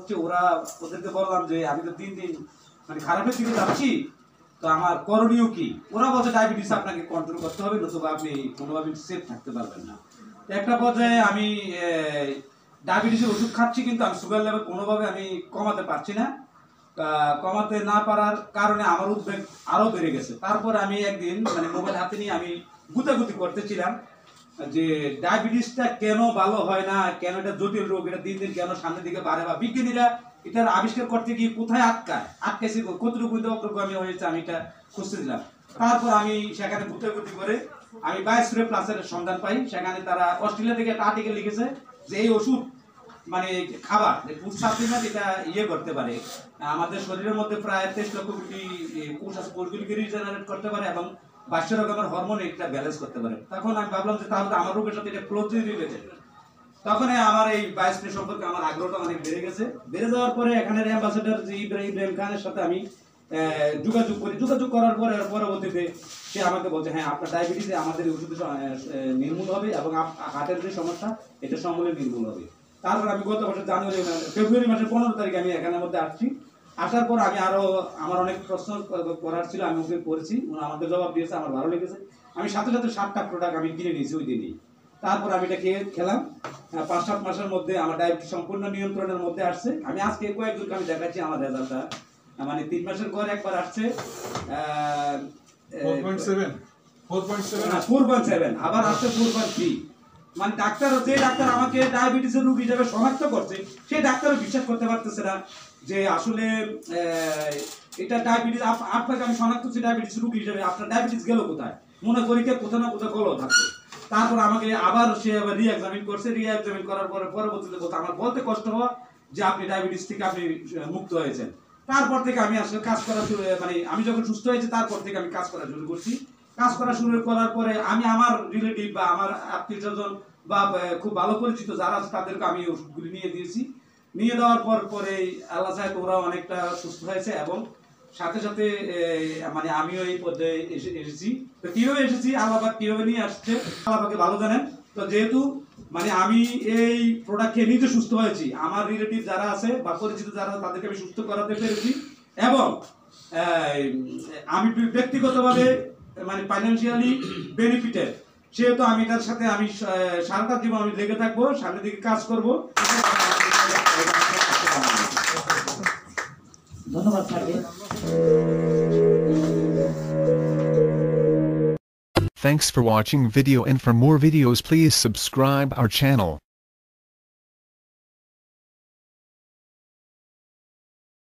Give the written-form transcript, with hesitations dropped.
হচ্ছে ওদেরকে বললাম যে আমি তো দিন দিন মানে খারাপের দিকে যাচ্ছি, তো আমার করণীয় কি? ওরা বলছে ডায়াবেটিস আপনাকে কন্ট্রোল করতে হবে, নতুবা আপনি কোনোভাবে সেফ থাকতে পারবেন না। একটা পর্যায়ে আমি ডায়াবেটিসের ওষুধ খাচ্ছি, কিন্তু আমি সুগার লেভেল কোনোভাবে আমি কমাতে পারছি না। কমাতে না পারার কারণে আমার উদ্বেগ আরও বেড়ে গেছে। তারপরে আমি একদিন মানে মোবাইল হাতে নিয়ে আমি গুতাগুতি করতেছিলাম যে ডায়াবেটিসটা কেন ভালো হয় না, কেন এটা জটিল রোগ, এটা দিন দিন কেন সামনের দিকে বাড়ে, বা বিজ্ঞানীরা এটার আবিষ্কার করতে গিয়ে কোথায় আটকাইছে, কতটুকু অগ্রগামী হয়েছে, আমি এটা খুঁজতেছিলাম। তারপর আমি সেখানে গুতাগুতি করে আমি বায়োস্ফিয়ার প্লাসের সন্ধান পাই। সেখানে তারা অস্ট্রেলিয়া থেকে একটা আর্টিকেল লিখেছে যে এই ওষুধ মানে খাবার ফুড সাপ্লিমেন্ট এটা করতে পারে, আমাদের শরীরের মধ্যে প্রায় 23 লক্ষ কোটি কোষ আছে, কোষগুলিকে রিজেনারেট করতে পারে এবং 22 রকমের হরমোন এটা ব্যালেন্স করতে পারে। তখন আমি ভাবলাম যে তাহলে আমার রোগের সাথে এটা ক্লোজলি রিলেটেড। তখন আমার এই বায়োস্ফিয়ার সম্পর্কে আমার আগ্রহটা অনেক বেড়ে গেছে। বেড়ে যাওয়ার পরে এখানের অ্যাম্বাসেডর যে ইব্রাহিম খানের সাথে আমি যোগাযোগ করার পরে পরবর্তীতে সে আমাকে বলছে হ্যাঁ আপনার ডায়াবেটিসে আমাদের ওষুধে নির্মূল হবে এবং হার্টের যে সমস্যা এটা সমূলে নির্মূল হবে। তারপর আমি গত বছর ফেব্রুয়ারি মাসের 15 তারিখে আমি এখানের মধ্যে আসছি। আসার পর আমি আরো আমার অনেক প্রশ্ন করার ছিল, আমি ওকে করেছি, আমাকে জবাব দিয়েছে, আমার ভালো লেগেছে। আমি সাথে সাথে 7টা প্রোডাক্ট আমি কিনে নিয়েছি ওই দিনই। তারপর আমি এটা খেলাম। 5-7 মাসের মধ্যে আমার ডায়াবেটিস সম্পূর্ণ নিয়ন্ত্রণের মধ্যে আসছে। আমি আজকে কয়েকজনকে আমি দেখাচ্ছি আমার রেজাল্টটা, মানে 3 মাসের পর একবার আসছে 4.7, আবার আসছে 4.3। মানে যে ডাক্তার আমাকে ডায়াবেটিসের রোগী হিসেবে শনাক্ত করছে, সেই ডাক্তারও বিশ্বাস করতে পারতেছে না যে আসলে এটা ডায়াবেটিস। আপনাকে আমি শনাক্ত করছি ডায়াবেটিস রোগী হিসেবে, আপনার ডায়াবেটিস গেল কোথায়? মনে করি কোথাও না কোথাও গলো থাকছে। তারপর আমাকে আবার সে আবার রি-এক্সামিন করছে। রি-এক্সামিন করার পরে পরবর্তীতে আমার বলতে কষ্ট হওয়া যে আপনি ডায়াবেটিস থেকে আপনি মুক্ত হয়েছেন। তারপর থেকে আমি আসলে কাজ করা শুরু, মানে আমি যখন সুস্থ হয়েছি তারপর থেকে আমি কাজ করা শুরু করছি। কাজ করা শুরু করার পরে আমি আমার রিলেটিভ বা আমার আত্মীয়স্বজন বা খুব ভালো পরিচিত যারা আছে তাদেরকে আমি ওষুধগুলি নিয়ে দিয়েছি। নিয়ে দেওয়ার পরে আল্লাহ চাহে ওরাও অনেকটা সুস্থ হয়েছে এবং সাথে সাথে মানে আমিও এই পর্যায়ে এসেছি। তো কিভাবে এসেছি, আল্লাহ পাক কিভাবে নিয়ে আসছে আল্লাহ পাকে ভালো জানেন। তো যেহেতু মানে আমি এই প্রোডাক্ট খেয়ে নিজে সুস্থ হয়েছি, আমার রিলেটিভ যারা আছে বা পরিচিত যারা তাদেরকে আমি সুস্থ করাতে পেরেছি এবং আমি ব্যক্তিগতভাবে মানে ফাইন্যান্সিয়ালি বেনিফিটেড, সেহেতু আমি তার সাথে আমি সারাটা জীবন আমি লেগে থাকবো, সামনের দিকে কাজ করবো। ধন্যবাদ স্যারকে। Thanks for watching video, and for more videos please subscribe our channel.